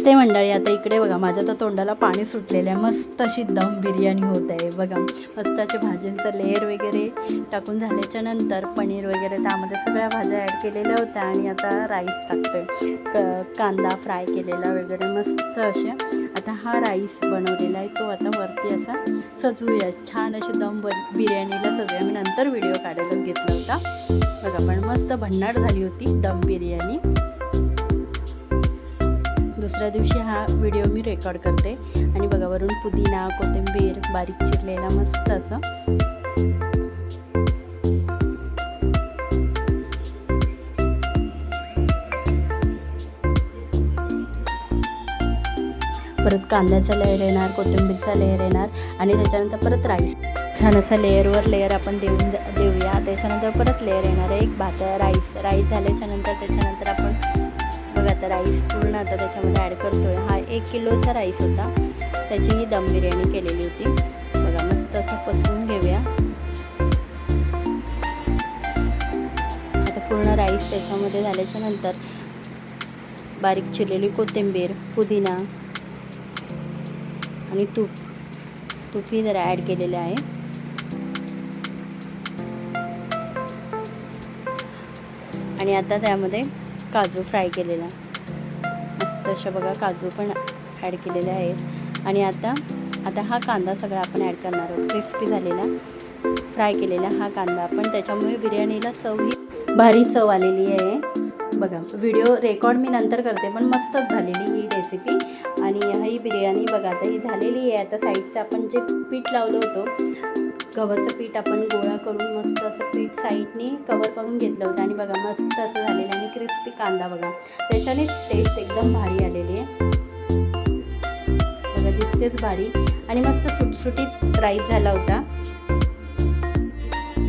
नमस्ते मंडळी. आता इकडे बघा माझ्या तर तोंडाला पाणी सुटलेलं आहे. मस्त अशी दम बिर्याणी होत आहे बघा. मस्त असे भाज्यांचं लेअर वगैरे टाकून झाल्याच्या नंतर पनीर वगैरे त्यामध्ये सगळ्या भाज्या ॲड केलेल्या होत्या आणि आता राईस टाकतोय. कांदा फ्राय केलेला वगैरे मस्त असे. आता हा राईस बनवलेला आहे तो आता वरती असा सजवूया. छान अशी दम बिर्याणीला सजवूया. मी नंतर व्हिडिओ काढायलाच घेतला होता बघा. पण मस्त भन्नाट झाली होती दम बिर्याणी. दुसऱ्या दिवशी हा व्हिडिओ मी रेकॉर्ड करते आणि बघा वरून पुदिना कोथिंबीर बारीक चिरलेला मस्त असं. परत कांद्याचा लेअर येणार, कोथिंबीरचा लेअर येणार आणि त्याच्यानंतर परत राईस. छान असं लेअरवर लेअर आपण देऊया. त्याच्यानंतर परत लेअर येणार आहे एक राईस झाल्याच्या नंतर त्याच्यानंतर आपण बघा आता राईस पूर्ण आता त्याच्यामध्ये ॲड करतोय. हा 1 किलोचा राईस होता. त्याची ही दम बिर्याणी केलेली होती बघा. मस्त असं पसरून घेऊया. आता पूर्ण राईस त्याच्यामध्ये झाल्याच्या नंतर बारीक चिरलेली कोथिंबीर, पुदिना आणि तूपही जरा ॲड केलेले आहे. आणि आता त्यामध्ये काजू फ्राय केलेला मस्त अशा बघा. काजू पण ॲड केलेले आहेत. आणि आता हा कांदा सगळा आपण ॲड करणार आहोत. क्रिस्पी झालेला फ्राय केलेला हा कांदा आपण. त्याच्यामुळे बिर्याणीला चवही भारी चव आलेली आहे बघा. व्हिडिओ रेकॉर्ड मी नंतर करते पण मस्तच झालेली ही रेसिपी. आणि ही बिर्याणी बघा आता ही झालेली आहे. आता साईडचं आपण जे पीठ लावलं होतं गव्हाचं पीठ आपण गोळा करून मस्त असं पीठ साईडने कवर करून घेतलं होतं आणि बघा मस्त असं झालेलं आणि क्रिस्पी कांदा बघा. त्याच्यानेच टेस्ट एकदम भारी आलेली आहे बघा. दिसतेच भारी आणि मस्त सुटसुटीत राईस झाला होता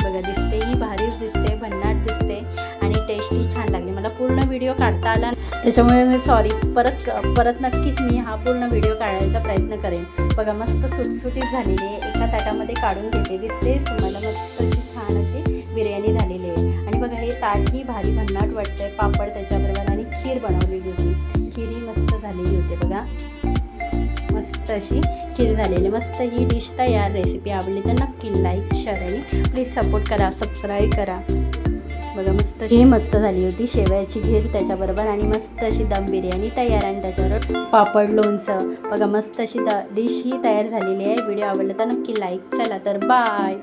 बघा. दिसते ही भारीच दिसते, भन्नाट दिसते आणि टेस्टही छान लागली. मला पूर्ण व्हिडिओ काढता आला त्याच्यामुळे मी सॉरी. परत नक्कीच मी हा पूर्ण व्हिडिओ काढायचा प्रयत्न करेन बघा. मस्त सुटसुटीत झालेली आहे. एका ताटामध्ये काढून घेते. दिसते तुम्हाला मस्त अशी छान अशी बिर्याणी झालेली आहे. आणि बघा हे ताटही भारी भन्नाट वाटतंय. पापड त्याच्याबरोबर आणि खीर बनवलेली होती. खीरही मस्त झालेली होती बघा. मस्त अशी खीर झालेली. मस्त ही डिश तयार. रेसिपी आवडली तर नक्की लाईक शेअर आणि प्लीज सपोर्ट करा, सबस्क्राईब करा बघा. मस्त झाली होती. शेवयाची खीर त्याच्याबरोबर आणि मस्त अशी दम बिर्याणी तयार आणि त्याच्याबरोबर पापड लोणचं बघा. मस्त अशी डिश ही तयार झालेली आहे. व्हिडिओ आवडला तर नक्की लाईक. चला तर बाय.